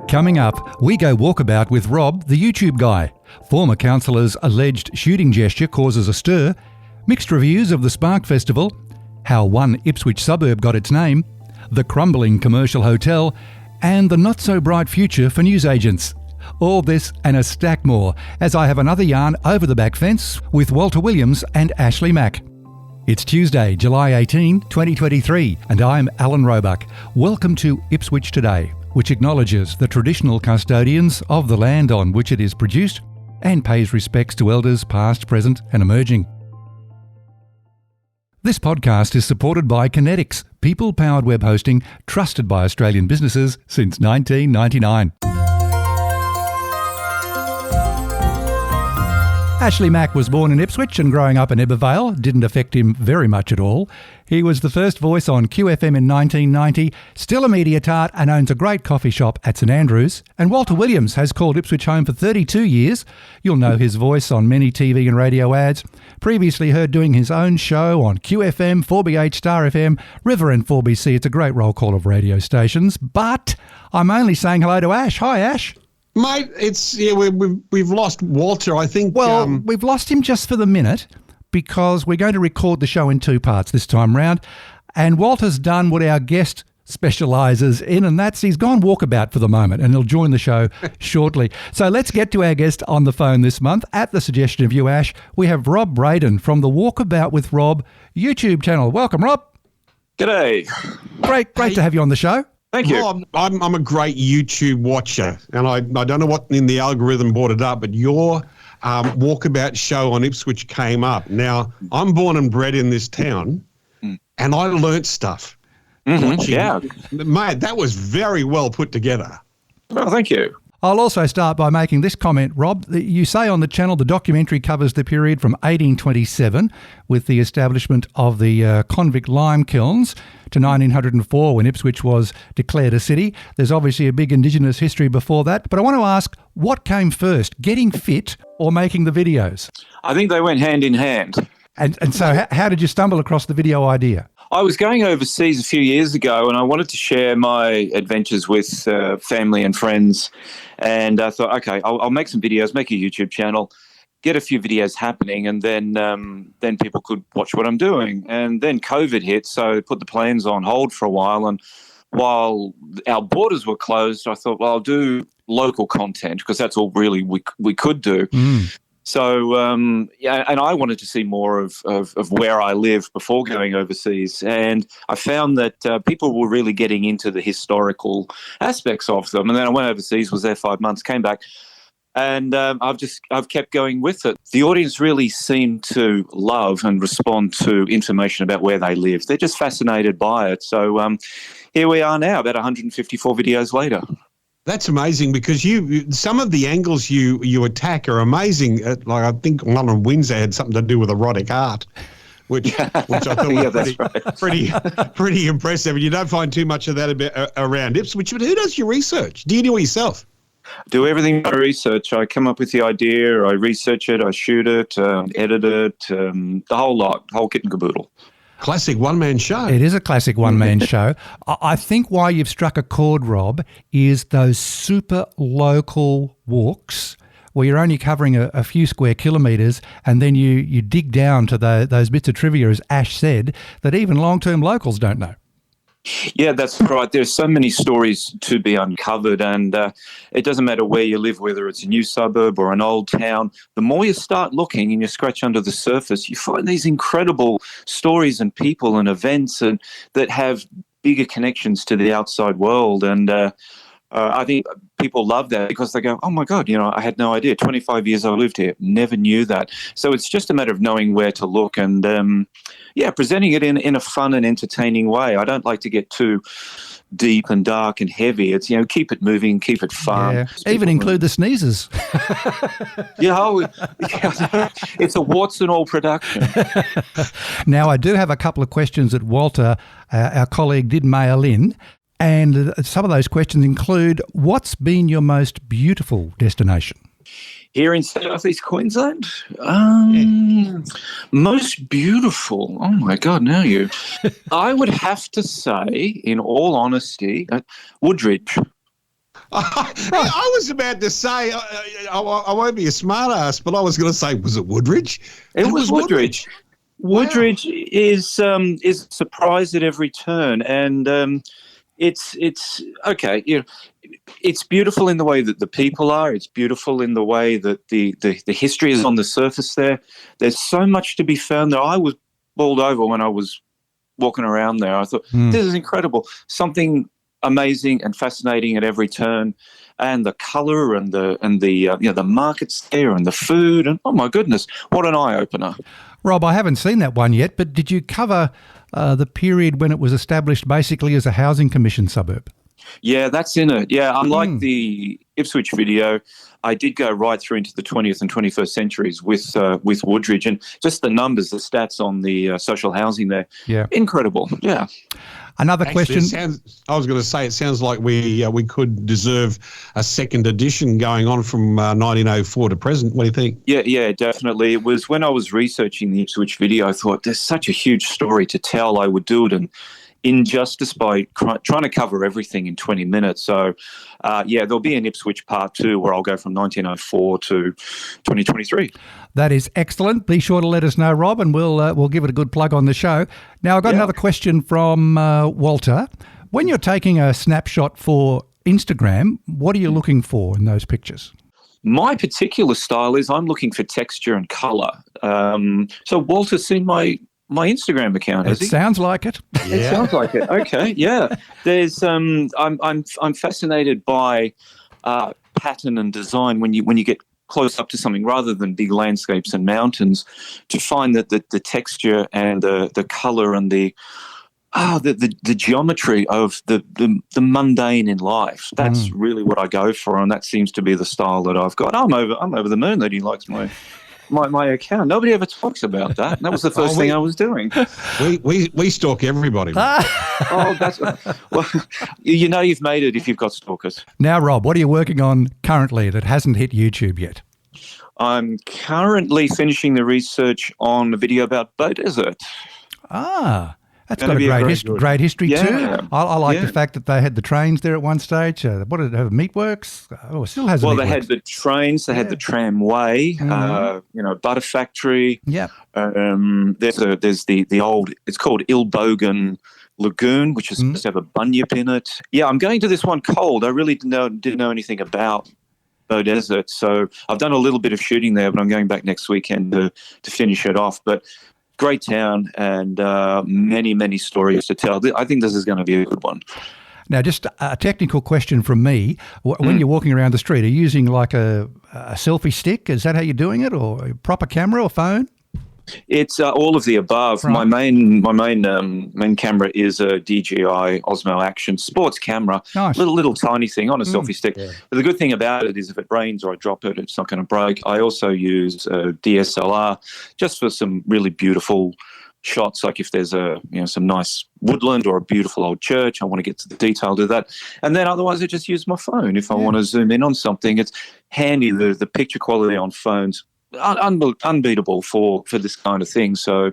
Coming up, we go walkabout with Rob, the YouTube guy. Former councillor's alleged shooting gesture causes a stir. Mixed reviews of the Spark Festival. How one Ipswich suburb got its name. The crumbling commercial hotel. And the not-so-bright future for newsagents. All this and a stack more as I have another yarn over the back fence with Walter Williams and Ashleigh Mack. It's Tuesday, July 18, 2023, and I'm Alan Roebuck. Welcome to Ipswich Today, which acknowledges the traditional custodians of the land on which it is produced and pays respects to elders past, present and emerging. This podcast is supported by Kinetics, people-powered web hosting trusted by Australian businesses since 1999. Ashleigh Mack was born in Ipswich and growing up in Ebbw didn't affect him very much at all. He was the first voice on QFM in 1990, still a media tart and owns a great coffee shop at St Andrews. And Walter Williams has called Ipswich home for 32 years. You'll know his voice on many TV and radio ads. Previously heard doing his own show on QFM, 4BH, Star FM, River and 4BC. It's a great roll call of radio stations. But I'm only saying hello to Ash. Hi, Ash. Mate, we've lost Walter, I think. Well, we've lost him just for the minute because we're going to record the show in two parts this time round. And Walter's done what our guest specialises in, and that's he's gone walkabout for the moment, and he'll join the show shortly. So let's get to our guest on the phone this month. At the suggestion of you, Ash, we have Rob Braden from the Walkabout with Rob YouTube channel. Welcome, Rob. G'day. Great to have you on the show. Thank you. Rob, I'm a great YouTube watcher, and I don't know what in the algorithm brought it up, but your Walkabout show on Ipswich came up. Now, I'm born and bred in this town, and I learnt stuff. Mm-hmm. Yeah. Mate, that was very well put together. Well, thank you. I'll also start by making this comment, Rob. You say on the channel the documentary covers the period from 1827 with the establishment of the convict lime kilns to 1904 when Ipswich was declared a city. There's obviously a big Indigenous history before that. But I want to ask, what came first, getting fit or making the videos? I think they went hand in hand. And so how did you stumble across the video idea? I was going overseas a few years ago and I wanted to share my adventures with family and friends. And I thought, okay, I'll make some videos, make a YouTube channel, get a few videos happening, and then people could watch what I'm doing. And then COVID hit, so I put the plans on hold for a while. And while our borders were closed, I thought, well, I'll do local content because that's all really we could do. So, and I wanted to see more of where I live before going overseas. And I found that people were really getting into the historical aspects of them. And then I went overseas, was there 5 months, came back, and I've kept going with it. The audience really seemed to love and respond to information about where they live. They're just fascinated by it. So here we are now, about 154 videos later. That's amazing because some of the angles you attack are amazing. Like I think one of Windsor had something to do with erotic art, which I thought was pretty impressive. And you don't find too much of that around Ipswich. But who does your research? Do you do it yourself? Do everything by research. I come up with the idea, I research it, I shoot it, edit it, the whole lot, whole kit and caboodle. Classic one-man show. It is a classic one-man show. I think why you've struck a chord, Rob, is those super local walks where you're only covering a few square kilometres and then you dig down to those bits of trivia, as Ash said, that even long-term locals don't know. Yeah, that's right. There's so many stories to be uncovered, and it doesn't matter where you live, whether it's a new suburb or an old town. The more you start looking and you scratch under the surface, you find these incredible stories and people and events and that have bigger connections to the outside world. And I think people love that because they go, oh, my God, I had no idea. 25 years I lived here, never knew that. So it's just a matter of knowing where to look and, presenting it in a fun and entertaining way. I don't like to get too deep and dark and heavy. It's, keep it moving, keep it fun. Yeah. Even include the sneezes. It's a warts and all production. Now, I do have a couple of questions that Walter, our colleague, did mail in. And some of those questions include, what's been your most beautiful destination? Here in southeast Queensland? Most beautiful. Oh, my God, now you. I would have to say, in all honesty, Woodridge. I was about to say, I won't be a smart ass, but I was going to say, was it Woodridge? It was Woodridge. Woodridge is a surprise at every turn, and it's okay. You know, it's beautiful in the way that the people are. It's beautiful in the way that the history is on the surface there. There's so much to be found there. I was bowled over when I was walking around there. I thought, this is incredible. Something amazing and fascinating at every turn. And the colour and the markets there and the food and, oh, my goodness, what an eye-opener. Rob, I haven't seen that one yet, but did you cover the period when it was established basically as a housing commission suburb? Yeah, that's in it. Yeah, unlike the Ipswich video, I did go right through into the 20th and 21st centuries with Woodridge, and just the numbers, the stats on the social housing there. Yeah, incredible. Yeah. Another question. I was going to say, it sounds like we could deserve a second edition going on from 1904 to present. What do you think? Yeah, definitely. It was when I was researching the Ipswich video, I thought there's such a huge story to tell. I would do it in justice by trying to cover everything in 20 minutes. So, there'll be an Ipswich part 2 where I'll go from 1904 to 2023. That is excellent. Be sure to let us know, Rob, and we'll give it a good plug on the show. Now, I've got another question from Walter. When you're taking a snapshot for Instagram, what are you looking for in those pictures? My particular style is I'm looking for texture and colour. So Walter's seen my Instagram account, has he? It sounds like it. Yeah. It sounds like it. Okay, yeah. There's I'm fascinated by pattern and design when you get close up to something rather than big landscapes and mountains, to find that the texture and the colour and the geometry of the mundane in life. That's really what I go for, and that seems to be the style that I've got. I'm over the moon that he likes my account. Nobody ever talks about that. That was the first thing I was doing. We stalk everybody. That's well, you've made it if you've got stalkers. Now, Rob, what are you working on currently that hasn't hit YouTube yet? I'm currently finishing the research on a video about Bow Desert. That's got a great history too. I like the fact that they had the trains there at one stage. What did it have? Meatworks? Oh, it still has. Well, they had the trains. They had the tramway. Butter factory. Yeah. There's the old. It's called Ilbogan Lagoon, which is supposed to have a bunyip in it. Yeah, I'm going to this one cold. I really didn't know anything about Bow Desert, so I've done a little bit of shooting there, but I'm going back next weekend to finish it off. But great town and many, many stories to tell. I think this is going to be a good one. Now, just a technical question from me. When you're walking around the street, are you using like a selfie stick? Is that how you're doing it, or a proper camera or phone? It's all of the above. Right. My main camera is a DJI Osmo Action sports camera. Nice. Little tiny thing on a selfie stick. Yeah. But the good thing about it is if it rains or I drop it, it's not going to break. I also use a DSLR just for some really beautiful shots, like if there's some nice woodland or a beautiful old church, I want to get to the detail to that. And then otherwise I just use my phone. If I want to zoom in on something, it's handy. The picture quality on phones unbeatable for this kind of thing. So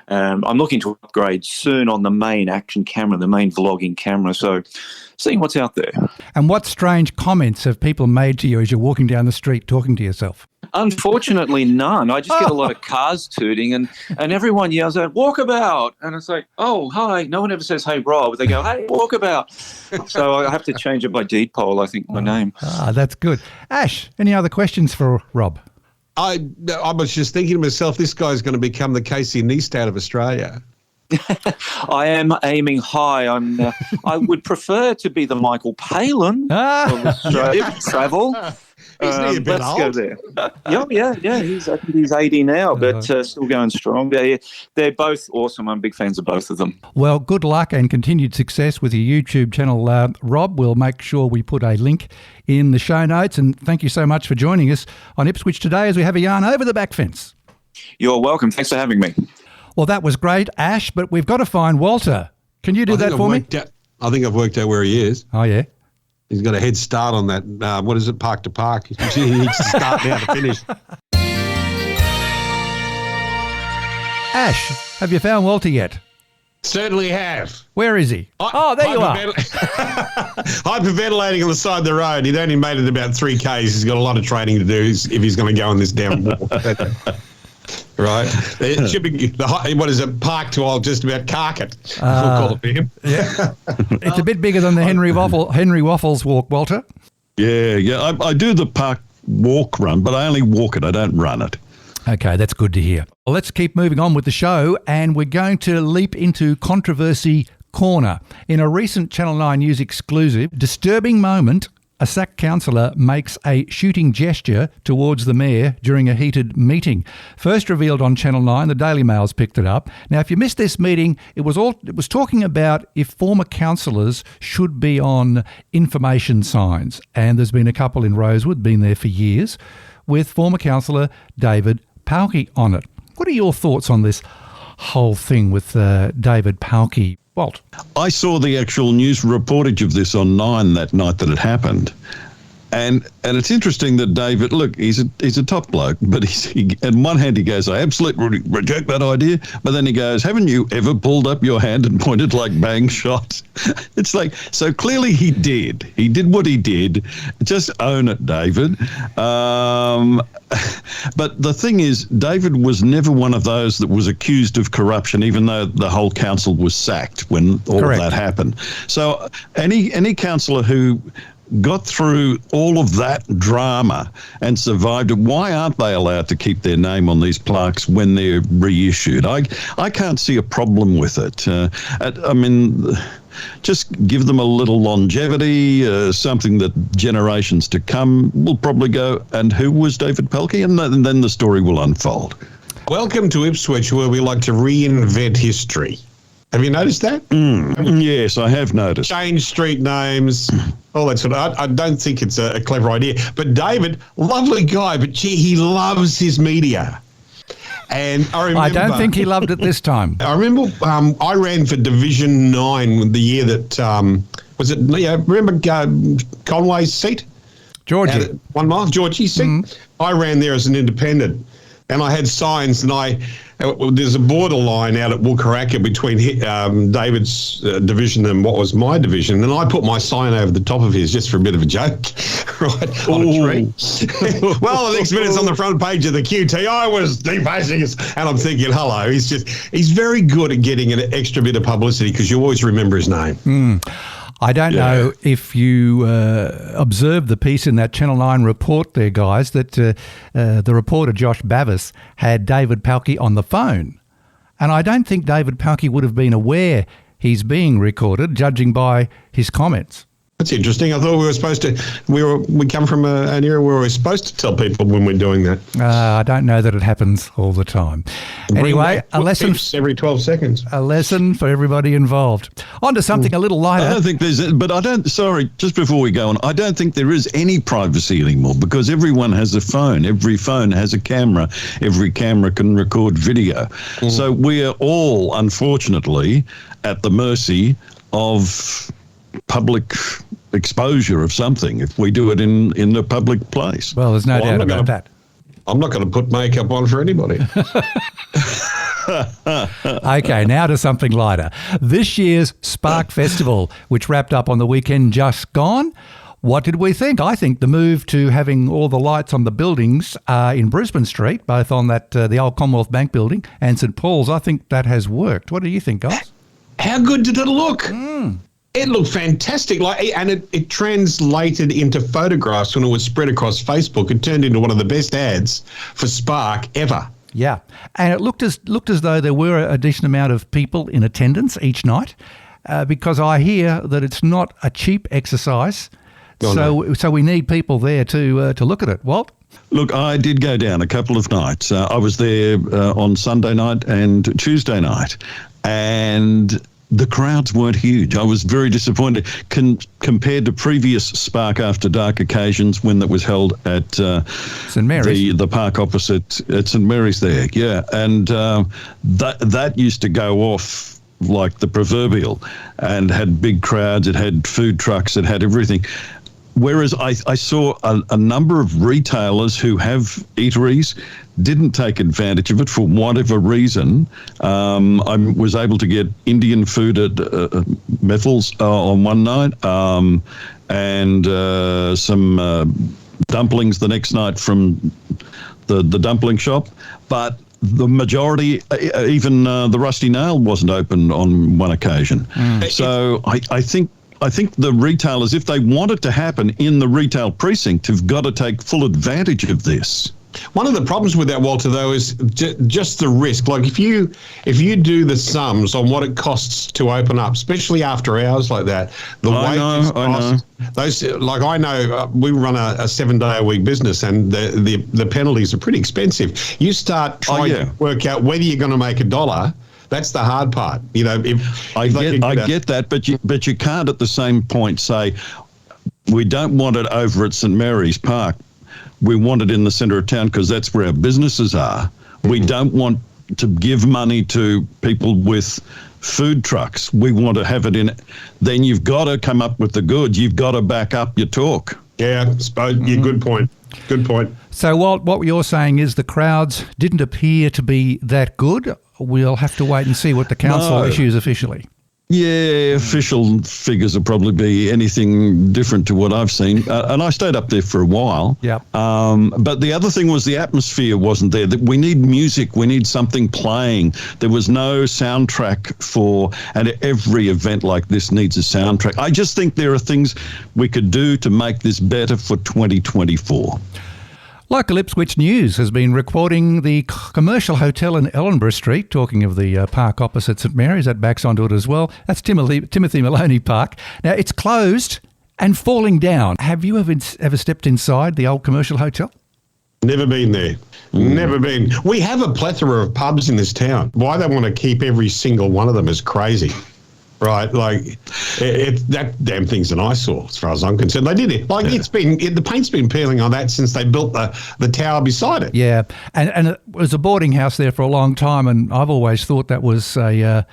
I'm looking to upgrade soon on the main action camera, the main vlogging camera. So seeing what's out there. And what strange comments have people made to you as you're walking down the street talking to yourself? Unfortunately, none. I just get a lot of cars tooting and everyone yells out, "Walkabout!" And it's like, oh, hi. No one ever says, "Hey, Rob." They go, "Hey, Walkabout." So I have to change it by deed poll, I think, my name. That's good. Ash, any other questions for Rob? I was just thinking to myself, this guy's going to become the Casey Neistat of Australia. I am aiming high. I would prefer to be the Michael Palin of Australia travel. Isn't he a bit old? Go there. Yeah. I think he's 80 now, but still going strong. They're both awesome. I'm big fans of both of them. Well, good luck and continued success with your YouTube channel, Rob. We'll make sure we put a link in the show notes. And thank you so much for joining us on Ipswich Today as we have a yarn over the back fence. You're welcome. Thanks for having me. Well, that was great, Ash, but we've got to find Walter. Can you do that for me? I think I've worked out where he is. Oh, yeah? He's got a head start on that. What is it, park to park? He needs to start now to finish. Ash, have you found Walter yet? Certainly have. Where is he? There you are. Hyperventilating on the side of the road. He'd only made it about 3 Ks. He's got a lot of training to do if he's going to go on this damn walk. Right. It should be, park to just about Carket. We'll call it for him. Yeah. It's a bit bigger than the Henry Waffles walk, Walter. Yeah. I do the park walk run, but I only walk it. I don't run it. Okay, that's good to hear. Well, let's keep moving on with the show, and we're going to leap into Controversy Corner. In a recent Channel 9 News exclusive, disturbing moment, a sacked councillor makes a shooting gesture towards the mayor during a heated meeting. First revealed on Channel 9, the Daily Mail's picked it up. Now, if you missed this meeting, it was talking about if former councillors should be on information signs, and there's been a couple in Rosewood, been there for years, with former councillor David Palkey on it. What are your thoughts on this whole thing with David Palkey? Walt? I saw the actual news reportage of this on 9 that night that it happened. And it's interesting that David, look, he's a top bloke, but on one hand he goes, I absolutely reject that idea, but then he goes, haven't you ever pulled up your hand and pointed like bang shots? It's like, so clearly he did. He did what he did. Just own it, David. But the thing is, David was never one of those that was accused of corruption, even though the whole council was sacked when all Correct. of that happened. So any councillor who got through all of that drama and survived it, why aren't they allowed to keep their name on these plaques when they're reissued? I can't see a problem with it. I mean, just give them a little longevity, something that generations to come will probably go, and who was David Palkey? And then the story will unfold. Welcome to Ipswich, where we like to reinvent history. Have you noticed that? Yes, I have noticed. Change street names, all that sort of. I don't think it's a clever idea. But David, lovely guy, but gee, he loves his media. And I don't think he loved it this time. I remember I ran for Division 9 the year that, was it, remember Conway's seat? Georgie. 1 mile, Georgie's seat. Mm. I ran there as an independent. And I had signs, and there's a borderline out at Walkabout between David's division and what was my division, and I put my sign over the top of his just for a bit of a joke, right, on a tree. Well, the next minute's on the front page of the QT. I was defacing us, and I'm thinking, hello, he's very good at getting an extra bit of publicity because you always remember his name. I don't know if you observed the piece in that Channel 9 report there, guys, that the reporter Josh Bavis had David Palkey on the phone. And I don't think David Palkey would have been aware he's being recorded, judging by his comments. That's interesting. I thought we were supposed to. We come from an era where we're supposed to tell people when we're doing that. I don't know that it happens all the time. Anyway, a lesson every 12 seconds. A lesson for everybody involved. On to something a little lighter. I don't think there's, but I don't. Sorry, just before we go on, I don't think there is any privacy anymore because everyone has a phone. Every phone has a camera. Every camera can record video. So we are all, unfortunately, at the mercy of public exposure of something if we do it in a public place. Well, there's no doubt about that. I'm not going to put makeup on for anybody. Okay, now to something lighter. This year's Spark Festival, which wrapped up on the weekend just gone. What did we think? I think the move to having all the lights on the buildings in Brisbane Street, both on that the old Commonwealth Bank building and St Paul's, I think that has worked. What do you think, guys? How good did it look? It looked fantastic, and it translated into photographs when it was spread across Facebook. It turned into one of the best ads for Spark ever. Yeah, and it looked as though there were a decent amount of people in attendance each night, because I hear that it's not a cheap exercise. So we need people there to look at it. Walt? Look, I did go down a couple of nights. I was there on Sunday night and Tuesday night, and the crowds weren't huge. I was very disappointed compared to previous Spark After Dark occasions when that was held at St Mary's, the park opposite at St Mary's there. Yeah, and that used to go off like the proverbial, and had big crowds. It had food trucks. It had everything. Whereas I saw a number of retailers who have eateries didn't take advantage of it for whatever reason. I was able to get Indian food at Methal's on one night, and some dumplings the next night from the dumpling shop. But the majority, even the Rusty Nail wasn't open on one occasion. So I think the retailers, if they want it to happen in the retail precinct, have got to take full advantage of this. One of the problems with that, Walter, though, is just the risk. Like if you do the sums on what it costs to open up, especially after hours like that, I know. Those, like I know, we run a 7-day-a-week business, and the penalties are pretty expensive. You start trying to work out whether you're going to make $1. That's the hard part. You know, I get that, but you can't at the same point say we don't want it over at St Mary's Park. We want it in the centre of town because that's where our businesses are. We don't want to give money to people with food trucks. We want to have it in. Then you've got to come up with the goods. You've got to back up your talk. Yeah, good point. Good point. So what you're saying is the crowds didn't appear to be that good. We'll have to wait and see what the council issues officially. Yeah, official figures will probably be anything different to what I've seen. And I stayed up there for a while. Yeah. But the other thing was the atmosphere wasn't there. That we need music. We need something playing. There was no soundtrack and every event like this needs a soundtrack. I just think there are things we could do to make this better for 2024. Local Ipswich News has been reporting the commercial hotel in Ellenborough Street, talking of the park opposite St Mary's, that backs onto it as well. That's Timothy Maloney Park. Now, it's closed and falling down. Have you ever stepped inside the old commercial hotel? Never been there. Never been. We have a plethora of pubs in this town. Why they want to keep every single one of them is crazy. Right, like that damn thing's an eyesore as far as I'm concerned. They did it. Like the paint's been peeling on that since they built the tower beside it. Yeah, and it was a boarding house there for a long time, and I've always thought that was a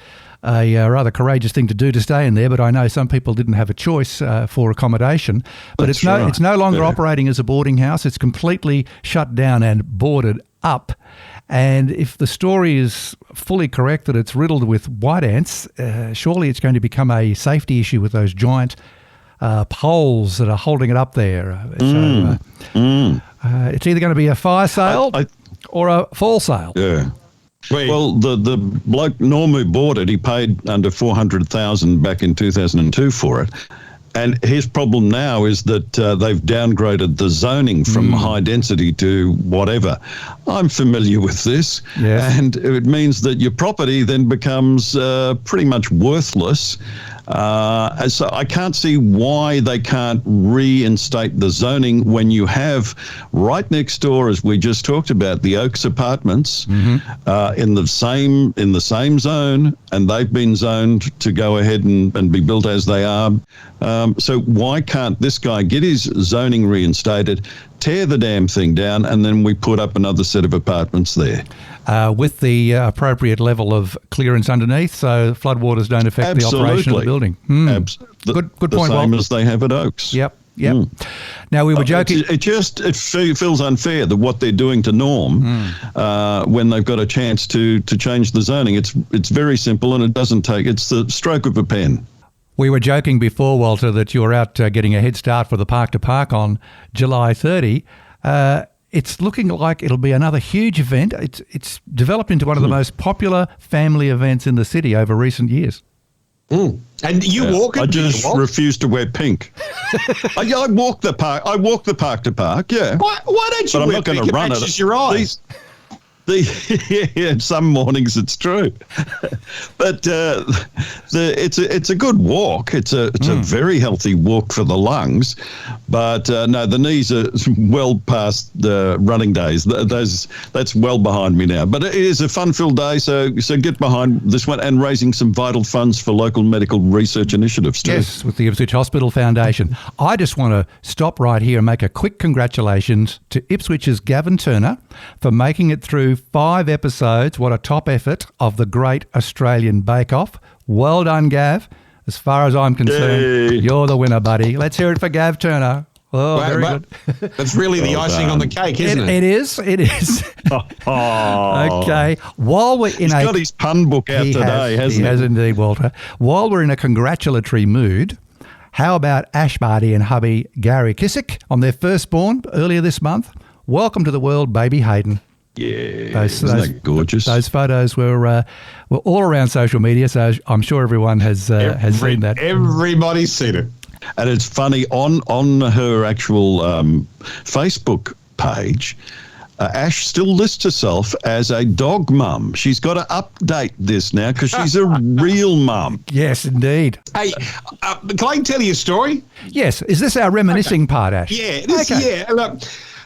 rather courageous thing to do, to stay in there. But I know some people didn't have a choice for accommodation. But it's no longer operating as a boarding house. It's completely shut down and boarded up. And if the story is fully correct that it's riddled with white ants, surely it's going to become a safety issue with those giant poles that are holding it up there. It's either going to be a fire sale or a fall sale. Yeah. Well, the bloke Norm who bought it, he paid under $400,000 back in 2002 for it. And his problem now is that they've downgraded the zoning from high density to whatever. I'm familiar with this. Yes. And it means that your property then becomes pretty much worthless. So I can't see why they can't reinstate the zoning when you have right next door, as we just talked about, the Oaks Apartments in the same zone, and they've been zoned to go ahead and be built as they are. So why can't this guy get his zoning reinstated, tear the damn thing down, and then we put up another set of apartments there? With the appropriate level of clearance underneath, so floodwaters don't affect the operation of the building. Good point, The same Walt. as they have at Oaks. Yep. Now, we were joking. It feels unfair that what they're doing to Norm when they've got a chance to change the zoning. It's very simple, and it doesn't take. It's the stroke of a pen. We were joking before, Walter, that you're out getting a head start for the Park to Park on July 30. It's looking like it'll be another huge event. It's developed into one of the most popular family events in the city over recent years. And you walk it? I just refuse to wear pink. I walk the park. I walk the Park to Park, yeah. Why don't you But wear I'm not going pink? to run It it. matches your eyes. Some mornings it's true, but it's a good walk. It's a very healthy walk for the lungs, but no, the knees are well past the running days. That's well behind me now. But it is a fun-filled day, so get behind this one, and raising some vital funds for local medical research initiatives too. Yes, with the Ipswich Hospital Foundation. I just want to stop right here and make a quick congratulations to Ipswich's Gavin Turner for making it through 5 episodes. What a top effort of the Great Australian Bake Off. Well done, Gav. As far as I'm concerned, You're the winner, buddy. Let's hear it for Gav Turner. Oh, very good. That's really the icing on the cake, isn't it? It is. Okay. While we're in He's got his pun book out today, hasn't he? He has indeed, Walter. While we're in a congratulatory mood, how about Ash Barty and hubby Gary Kissick on their firstborn earlier this month? Welcome to the world, baby Hayden. Yeah, isn't that gorgeous? Those photos were all around social media, so I'm sure everyone has seen that. Everybody's seen it. And it's funny, on her actual Facebook page, Ash still lists herself as a dog mum. She's got to update this now because she's a real mum. Yes, indeed. Hey, can I tell you a story? Yes. Is this our reminiscing part, Ash? Yeah. Yeah. Look,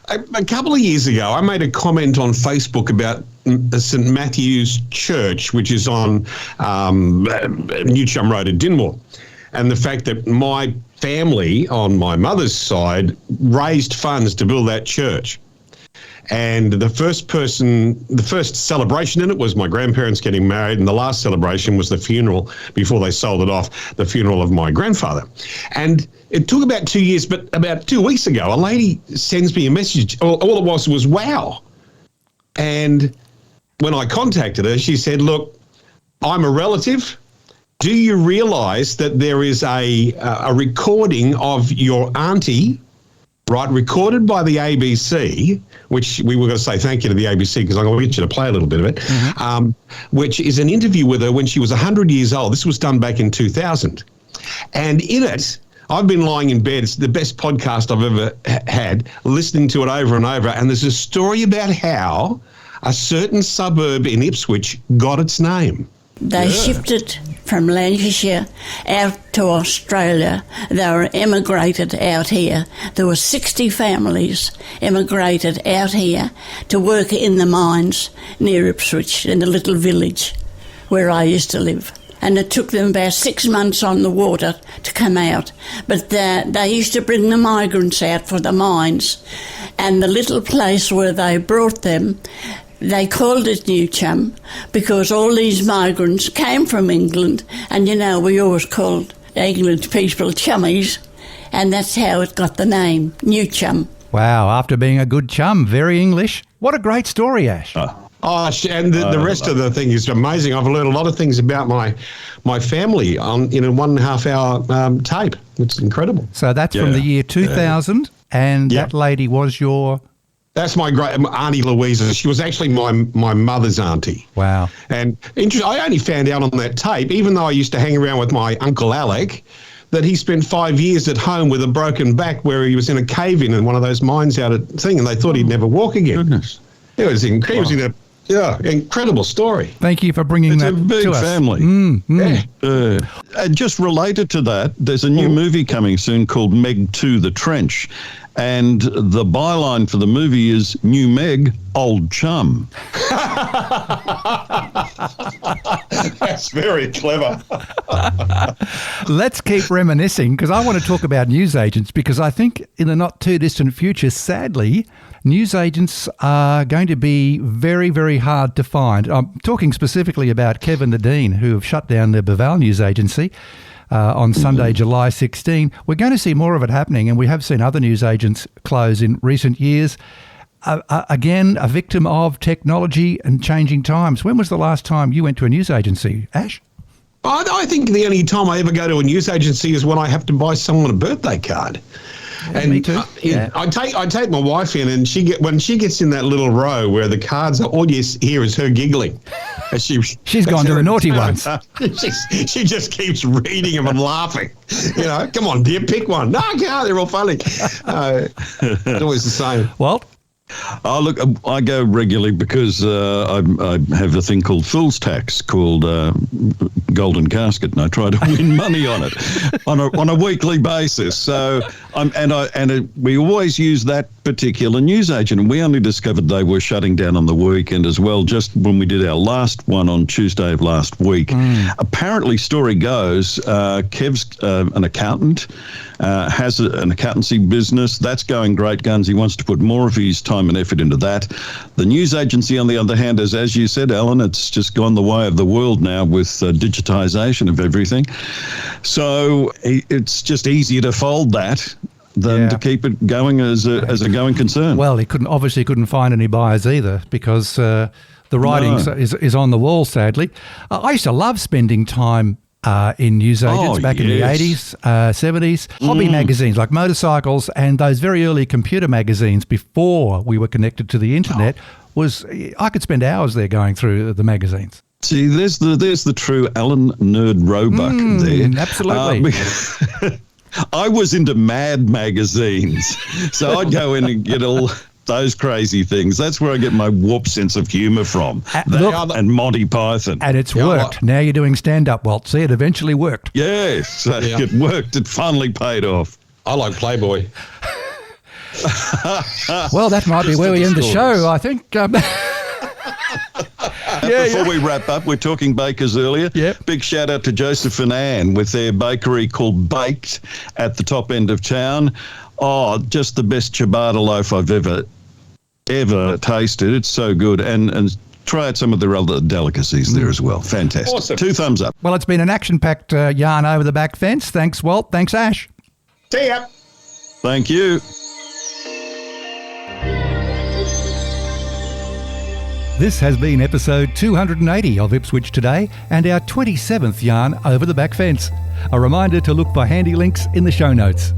a couple of years ago, I made a comment on Facebook about St Matthew's Church, which is on New Chum Road in Dinmore, and the fact that my family on my mother's side raised funds to build that church. And the first celebration in it was my grandparents getting married, and the last celebration was the funeral before they sold it off, the funeral of my grandfather. And it took about 2 years, but about 2 weeks ago, a lady sends me a message. All it was wow. And when I contacted her, she said, look, I'm a relative. Do you realise that there is a recording of your auntie, right, recorded by the ABC, which we were going to say thank you to the ABC because I'm going to get you to play a little bit of it, which is an interview with her when she was 100 years old. This was done back in 2000. And in it, I've been lying in bed. It's the best podcast I've ever had, listening to it over and over. And there's a story about how a certain suburb in Ipswich got its name. They shifted from Lancashire out to Australia. They were emigrated out here. There were 60 families emigrated out here to work in the mines near Ipswich, in the little village where I used to live. And it took them about 6 months on the water to come out. But they used to bring the migrants out for the mines. And the little place where they brought them, they called it New Chum because all these migrants came from England, and we always called England people chummies, and that's how it got the name, New Chum. Wow, after being a good chum, very English. What a great story, Ash. And the rest of the thing is amazing. I've learned a lot of things about my family in a 1.5 hour tape. It's incredible. So that's from the year 2000, and that lady was your... That's my great Auntie Louisa. She was actually my mother's auntie. Wow. And I only found out on that tape, even though I used to hang around with my Uncle Alec, that he spent 5 years at home with a broken back where he was in a cave-in in one of those mines out at thing, and they thought he'd never walk again. Goodness. It was incredible. Incredible story. Thank you for bringing that to us. It's a big family. And just related to that, there's a new movie coming soon called Meg 2, The Trench. And the byline for the movie is New Meg, Old Chum. That's very clever. Let's keep reminiscing because I want to talk about newsagents because I think in the not too distant future, sadly, newsagents are going to be very, very hard to find. I'm talking specifically about Kevin the Dean, who have shut down the Beval News Agency. On Sunday, July 16. We're going to see more of it happening, and we have seen other newsagents close in recent years. Again, a victim of technology and changing times. When was the last time you went to a news agency, Ash? I think the only time I ever go to a news agency is when I have to buy someone a birthday card. And me too. I take my wife in, and when she gets in that little row where the cards are, all you hear is her giggling. She's gone to the naughty ones. She just keeps reading them and laughing. Come on, dear, pick one. No, I can't. They're all funny. It's always the same. Walt? Oh, look, I go regularly because I have a thing called Fool's Tax called Golden Casket, and I try to win money on it on a weekly basis. So we always use that particular newsagent, and we only discovered they were shutting down on the weekend as well, just when we did our last one on Tuesday of last week. Apparently, story goes, Kev's an accountant, has an accountancy business. That's going great guns. He wants to put more of his time and effort into that. The news agency, on the other hand, is, as you said, Alan, it's just gone the way of the world now with digitisation of everything. So it's just easier to fold that than to keep it going as a going concern. Well, he couldn't find any buyers either because the writing is on the wall, sadly. I used to love spending time in newsagents back in the 80s, 70s. Hobby magazines like motorcycles and those very early computer magazines before we were connected to the internet I could spend hours there going through the magazines. See, there's the true Alan Nerd Roebuck there. Absolutely. I was into Mad magazines, so I'd go in and get all those crazy things. That's where I get my warped sense of humour from. And Monty Python. And it's worked. Now you're doing stand-up, Walt. See, it eventually worked. Yes, it worked. It finally paid off. I like Playboy. Well, that might be where we end the show, I think. Before we wrap up, we're talking bakers earlier. Yep. Big shout out to Joseph and Anne with their bakery called Baked at the top end of town. Oh, just the best ciabatta loaf I've ever tasted. It's so good. And try out some of their other delicacies there as well. Fantastic. Awesome. 2 thumbs up. Well, it's been an action-packed yarn over the back fence. Thanks, Walt. Thanks, Ash. See ya. Thank you. This has been episode 280 of Ipswich Today and our 27th yarn over the back fence. A reminder to look for handy links in the show notes.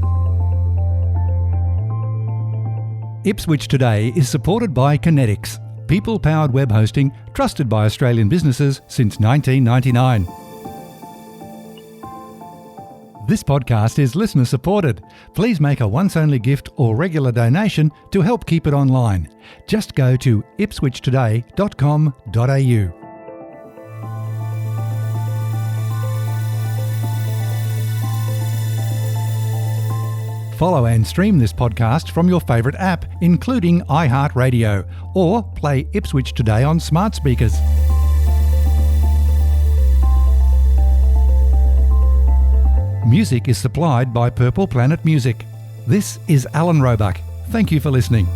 Ipswich Today is supported by Kinetics, people-powered web hosting trusted by Australian businesses since 1999. This podcast is listener supported. Please make a once-only gift or regular donation to help keep it online. Just go to ipswichtoday.com.au. Follow and stream this podcast from your favourite app, including iHeartRadio, or play Ipswich Today on smart speakers. Music is supplied by Purple Planet Music. This is Alan Roebuck. Thank you for listening.